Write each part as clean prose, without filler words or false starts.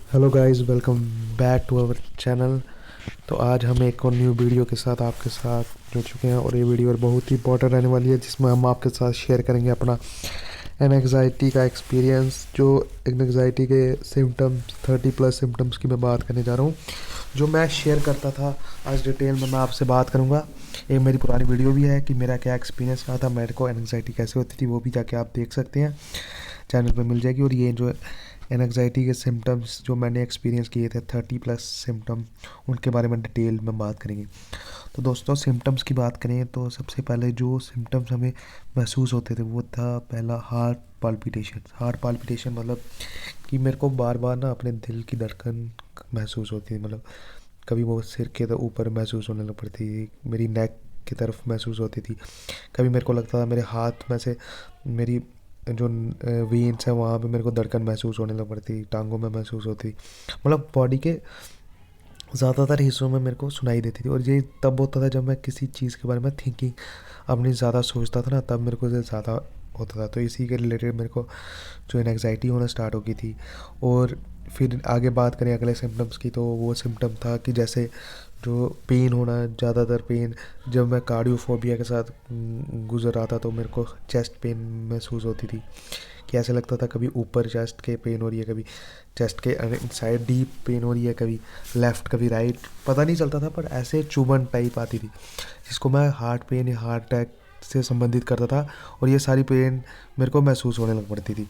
Hello guys, welcome back to our channel. तो आज हम एक और न्यू वीडियो के साथ आपके साथ जुड़ चुके हैं और ये वीडियो बहुत ही इंपॉर्टेंट रहने वाली है, जिसमें हम आपके साथ शेयर करेंगे अपना एनजाइटी का एक्सपीरियंस। जो एनजाइटी के सिम्टम्स 30+ सिम्टम्स की मैं बात करने जा रहा हूँ, जो मैं शेयर करता था। आज डिटेल में मैं आपसे बात करूँगा। एक मेरी पुरानी वीडियो भी है कि मेरा क्या एक्सपीरियंस रहा था, मेरे को एनजाइटी कैसे होती थी, वो भी जाके आप देख सकते हैं, चैनल पे मिल जाएगी। और ये जो एनजाइटी के सिम्टम्स जो मैंने एक्सपीरियंस किए थे 30+ सिम्टम, उनके बारे में डिटेल में बात करेंगे। तो दोस्तों, सिम्टम्स की बात करें तो सबसे पहले जो सिम्टम्स हमें महसूस होते थे वो था पहला हार्ट पाल्पिटेशन। हार्ट पाल्पिटेशन मतलब कि मेरे को बार बार ना अपने दिल की धड़कन महसूस होती है। मतलब कभी वो सिर के तो ऊपर महसूस होने लग पड़ती थी, मेरी नेक की तरफ महसूस होती थी। कभी मेरे को लगता था मेरे हाथ में से मेरी जो वेन्स है वहाँ पे मेरे को धड़कन महसूस होने लग पड़ती, टांगों में महसूस होती। मतलब बॉडी के ज़्यादातर हिस्सों में मेरे को सुनाई देती थी। और ये तब होता था जब मैं किसी चीज़ के बारे में थिंकिंग अपनी ज़्यादा सोचता था ना, तब मेरे को ये ज़्यादा होता था। तो इसी के रिलेटेड मेरे को जो एंग्जाइटी होना स्टार्ट हो गई थी। और फिर आगे बात करें अगले सिम्टम्स की, तो वो सिम्टम था कि जैसे जो पेन होना, ज़्यादातर पेन। जब मैं कार्डियोफोबिया के साथ गुजर रहा था तो मेरे को चेस्ट पेन महसूस होती थी, कि ऐसे लगता था कभी ऊपर चेस्ट के पेन हो रही है, कभी चेस्ट के साइड डीप पेन हो रही है, कभी लेफ़्ट कभी राइट, पता नहीं चलता था, पर ऐसे चुभन टाइप आती थी, जिसको मैं हार्ट पेन या हार्ट अटैक से संबंधित करता था। और ये सारी पेन मेरे को महसूस होने लग पड़ती थी।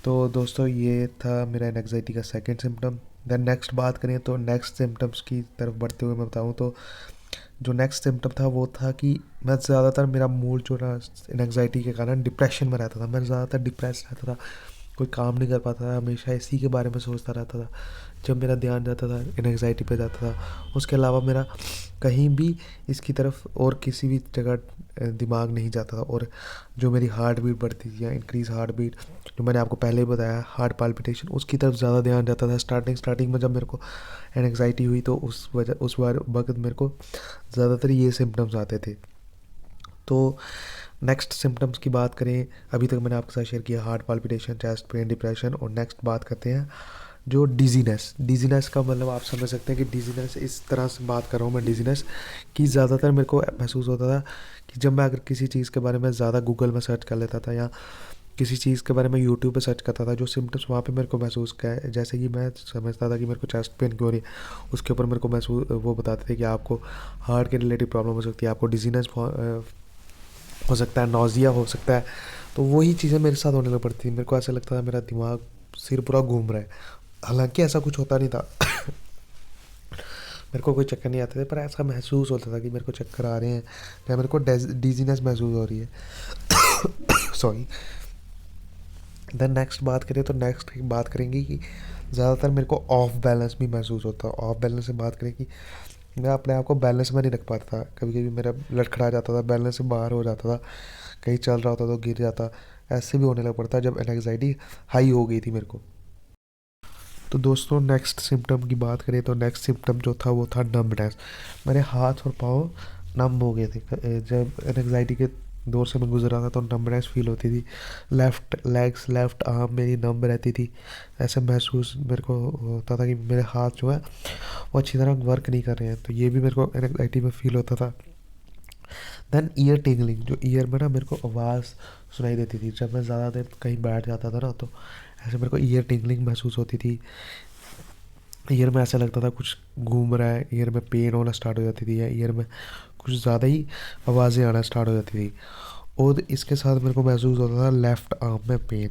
तो दोस्तों, ये था मेरा एंग्जाइटी का सेकंड सिम्टम। देन नेक्स्ट बात करें तो नेक्स्ट सिम्टम्स की तरफ बढ़ते हुए मैं बताऊँ तो जो नेक्स्ट सिम्टम था वो था कि मैं ज़्यादातर मेरा मूड जो ना एंग्जाइटी के कारण डिप्रेशन में रहता था। मैं ज़्यादातर डिप्रेस रहता था, कोई काम नहीं कर पाता था, हमेशा इसी के बारे में सोचता रहता था। जब मेरा ध्यान जाता था एंग्जाइटी पे जाता था, उसके अलावा मेरा कहीं भी इसकी तरफ और किसी भी जगह दिमाग नहीं जाता था। और जो मेरी हार्ट बीट बढ़ती थी या इंक्रीज हार्ट बीट, जो मैंने आपको पहले ही बताया हार्ट पाल्पिटेशन, उसकी तरफ ज़्यादा ध्यान जाता था। स्टार्टिंग में जब मेरे को एंग्जाइटी हुई तो उस बार वक्त मेरे को ज़्यादातर ये सिम्टम्स आते थे। तो नेक्स्ट सिम्टम्स की बात करें, अभी तक मैंने आपके साथ शेयर किया heart palpitation, chest pain, depression. और नेक्स्ट बात करते हैं जो डिजीनेस। डिजीनेस का मतलब आप समझ सकते हैं कि डिजीनेस इस तरह से बात कर रहा हूँ मैं। डिजीनेस कि ज़्यादातर मेरे को महसूस होता था कि जब मैं अगर किसी चीज़ के बारे में ज़्यादा गूगल में सर्च कर लेता था या किसी चीज़ के बारे में यूट्यूब पे सर्च करता था, जो सिम्टम्स वहाँ पे मेरे को महसूस किया, जैसे कि मैं समझता था कि मेरे को चेस्ट पेन क्यों हो रही है, उसके ऊपर मेरे को महसूस वो बताते थे कि आपको हार्ट के रिलेटेड प्रॉब्लम हो सकती है, आपको डिजीनेस हो सकता है, नौजिया हो सकता है। तो वही चीज़ें मेरे साथ होने लग पड़ती थी। मेरे को ऐसा लगता था मेरा दिमाग, सिर पूरा घूम रहा है। हालांकि ऐसा कुछ होता नहीं था मेरे को कोई चक्कर नहीं आते थे, पर ऐसा महसूस होता था कि मेरे को चक्कर आ रहे हैं या मेरे को डिजीनेस महसूस हो रही है सॉरी। देन नेक्स्ट बात करें तो नेक्स्ट बात करेंगे कि ज़्यादातर मेरे को ऑफ बैलेंस भी महसूस होता है। ऑफ बैलेंस से बात करें कि मैं अपने आप को बैलेंस में नहीं रख पाता था। कभी कभी मेरा लड़खड़ा जाता था, बैलेंस से बाहर हो जाता था, कहीं चल रहा होता तो गिर जाता। ऐसे भी होने लग पड़ता जब एंग्जाइटी हाई हो गई थी मेरे को। तो दोस्तों, नेक्स्ट सिम्टम की बात करें तो नेक्स्ट सिम्टम जो था वो था नम्बनेस। मेरे हाथ और पाँव नम हो गए थे। जब एंग्जाइटी के दौर से मैं गुजर रहा था तो नम्बनेस फील होती थी। लेफ़्ट लेग्स, लेफ़्ट आर्म मेरी नम रहती थी। ऐसे महसूस मेरे को होता था कि मेरे हाथ जो है वो अच्छी तरह वर्क नहीं कर रहे हैं। तो ये भी मेरे को एंग्जाइटी में फील होता था। देन ईयर टिंगलिंग, जो ईयर में ना मेरे को आवाज़ सुनाई देती थी। जब मैं ज़्यादा देर कहीं बैठ जाता था ना, तो ऐसे मेरे को ईयर टिंगलिंग महसूस होती थी। ईयर में ऐसा लगता था कुछ घूम रहा है, ईयर में पेन होना स्टार्ट हो जाती थी, या ईयर में कुछ ज़्यादा ही आवाज़ें आना स्टार्ट हो जाती थी। और इसके साथ मेरे को महसूस होता था लेफ़्ट आर्म में पेन।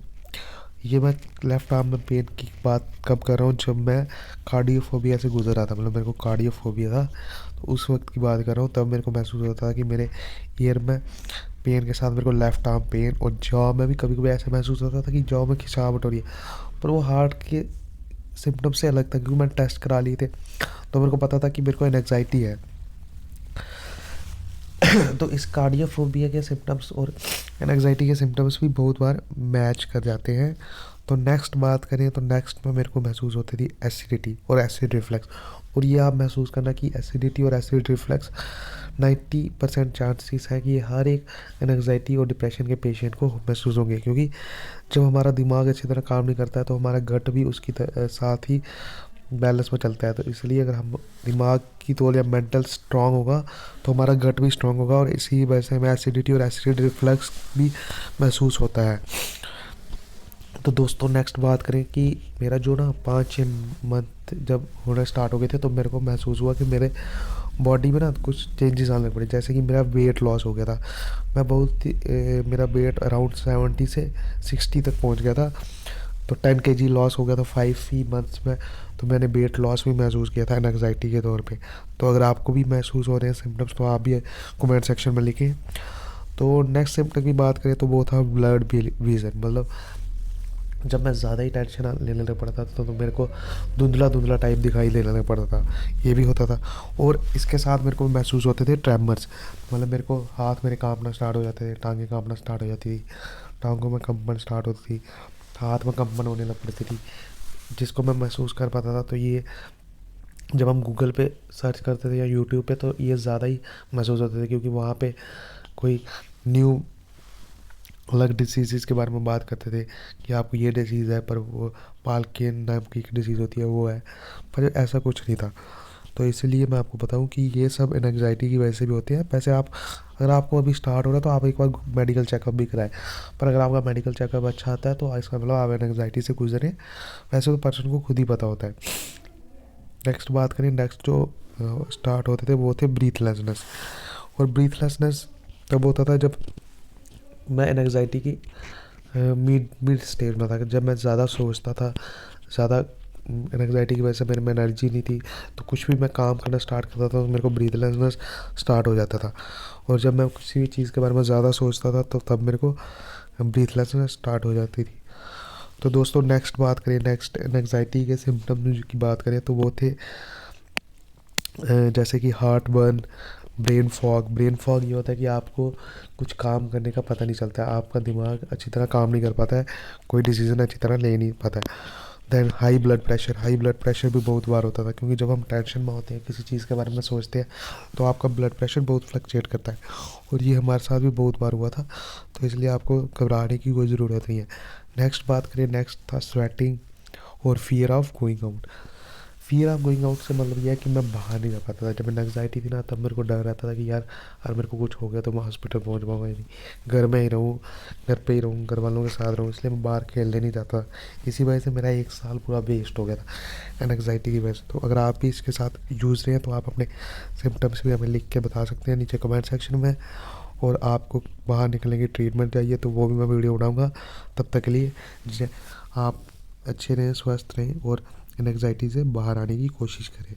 ये मैं लेफ़्ट आर्म में पेन की बात कब कर रहा हूँ, जब मैं कार्डियोफोबिया से गुजर रहा था। मतलब मेरे को कार्डियोफोबिया था, तो उस वक्त की बात कर रहा हूँ। तब मेरे को महसूस होता था कि मेरे ईयर में पेन के साथ मेरे को लेफ़्ट आर्म पेन, और जॉ में भी कभी कभी ऐसा महसूस होता था कि जॉ में खिंचावट हो रही है। पर वो हार्ट के सिम्टम से अलग था, क्योंकि मैंने टेस्ट करा लिए थे, तो मेरे को पता था कि मेरे को एनजाइटी है तो इस कार्डियोफोबिया के सिम्टम्स और एनजाइटी के सिम्टम्स भी बहुत बार मैच कर जाते हैं। तो नेक्स्ट बात करें तो नेक्स्ट में मेरे को महसूस होती थी एसिडिटी और एसिड रिफ्लक्स। और ये आप महसूस करना कि एसिडिटी और एसिड रिफ्लक्स 90% चांसेस है कि ये हर एक एंग्जाइटी और डिप्रेशन के पेशेंट को महसूस होंगे, क्योंकि जब हमारा दिमाग अच्छी तरह काम नहीं करता है तो हमारा गट भी उसकी साथ ही बैलेंस में चलता है। तो इसलिए अगर हम दिमाग की तौर या मेंटल स्ट्रांग होगा तो हमारा गट भी स्ट्रांग होगा, और इसी वजह से हमें एसिडिटी और एसिड रिफ्लक्स भी महसूस होता है। तो दोस्तों नेक्स्ट बात करें कि मेरा जो ना 5-6 मंथ जब होना स्टार्ट हो गए थे तो मेरे को महसूस हुआ कि मेरे बॉडी में ना कुछ चेंजेस आने लग पड़े। जैसे कि मेरा वेट लॉस हो गया था। मैं बहुत ही मेरा वेट अराउंड 70 से 60 तक पहुंच गया था। तो 10 kg लॉस हो गया था 5 ही मंथ्स में। तो मैंने वेट लॉस भी महसूस किया था एंग्जाइटी के तौर पे। तो अगर आपको भी महसूस हो रहे हैं सिम्टम्स तो आप भी कमेंट सेक्शन में लिखें। तो नेक्स्ट सिम्टम की बात करें तो वो था ब्लड विजन। मतलब जब मैं ज़्यादा ही टेंशन लेने लग पड़ता था तो मेरे को धुंधला धुंधला टाइप दिखाई देने लग पड़ता था, ये भी होता था। और इसके साथ मेरे को महसूस होते थे ट्रेमर्स। मतलब मेरे को हाथ मेरे कांपना स्टार्ट हो जाते थे, टांगें कांपना स्टार्ट हो जाती थी, टांगों में कंपन स्टार्ट होती थी, हाथ में कंपन होने लग पड़ती थी, जिसको मैं महसूस कर पाता था। तो ये जब हम गूगल पे सर्च करते थे या यूट्यूब पे तो ये ज़्यादा ही महसूस होते थे, क्योंकि वहाँ पे कोई न्यू अलग डिसीज़ के बारे में बात करते थे कि आपको ये डिसीज़ है, पर वो पाल्किन नाम की एक डिसीज़ होती है वो है, पर ऐसा कुछ नहीं था। तो इसलिए मैं आपको बताऊं कि ये सब एंग्जाइटी की वजह से भी होते हैं। वैसे आप अगर आपको अभी स्टार्ट हो रहा है तो आप एक बार मेडिकल चेकअप भी कराएं। पर अगर आपका मेडिकल चेकअप अच्छा आता है तो इसका मतलब आप एंग्जाइटी से गुजरें। वैसे तो पर्सन को खुद ही पता होता है। नेक्स्ट बात करें, नेक्स्ट जो स्टार्ट होते थे वो थे ब्रीथलेसनेस। और ब्रीथलेसनेस तब होता था जब मैं एंग्जाइटी की मिड मिड स्टेज में था, जब मैं ज़्यादा सोचता था, ज़्यादा एंग्जाइटी की वजह से मेरे में एनर्जी नहीं थी। तो कुछ भी मैं काम करना स्टार्ट करता था तो मेरे को ब्रीथलेसनेस स्टार्ट हो जाता था। और जब मैं किसी भी चीज़ के बारे में ज़्यादा सोचता था तो तब मेरे को ब्रीथलेसनेस स्टार्ट हो जाती थी। तो दोस्तों नेक्स्ट बात करें, नेक्स्ट एंग्जाइटी के सिम्टम्स की बात करें तो वो थे जैसे कि heart burn, brain fog. Brain fog ये होता है कि आपको कुछ काम करने का पता नहीं चलता है, आपका दिमाग अच्छी तरह काम नहीं कर पाता है, कोई डिसीजन अच्छी तरह ले नहीं पाता है। Then high blood pressure. High blood pressure भी बहुत बार होता था, क्योंकि जब हम टेंशन में होते हैं किसी चीज़ के बारे में सोचते हैं तो आपका ब्लड प्रेशर बहुत फ्लक्चुएट करता है, और ये हमारे साथ भी बहुत बार हुआ था। तो इसलिए आपको घबराने की कोई ज़रूरत नहीं है। नेक्स्ट बात करें, नेक्स्ट था स्वेटिंग और fear of going out. Fear of going out से मतलब यह है कि मैं बाहर नहीं जा पाता था। जब मैं एंग्जाइटी थी ना तब मेरे को डर रहता था कि यार मेरे को कुछ हो गया तो मैं हॉस्पिटल पहुंच पाऊंगा ही नहीं, घर में ही रहूँ, घर पे ही रहूँ, घर वालों के साथ रहूँ, इसलिए मैं बाहर खेलने नहीं जाता। इसी वजह से मेरा 1 साल पूरा वेस्ट हो गया था एंग्जाइटी की वजह से। तो अगर आप भी इसके साथ जूझ रहे हैं तो आप अपने सिम्टम्स भी हमें लिख के बता सकते हैं नीचे कमेंट सेक्शन में। और आपको बाहर निकलने की ट्रीटमेंट चाहिए तो वो भी मैं वीडियो बनाऊँगा। तब तक के लिए आप अच्छे रहें, स्वस्थ रहें और एंग्जाइटी से बाहर आने की कोशिश करें।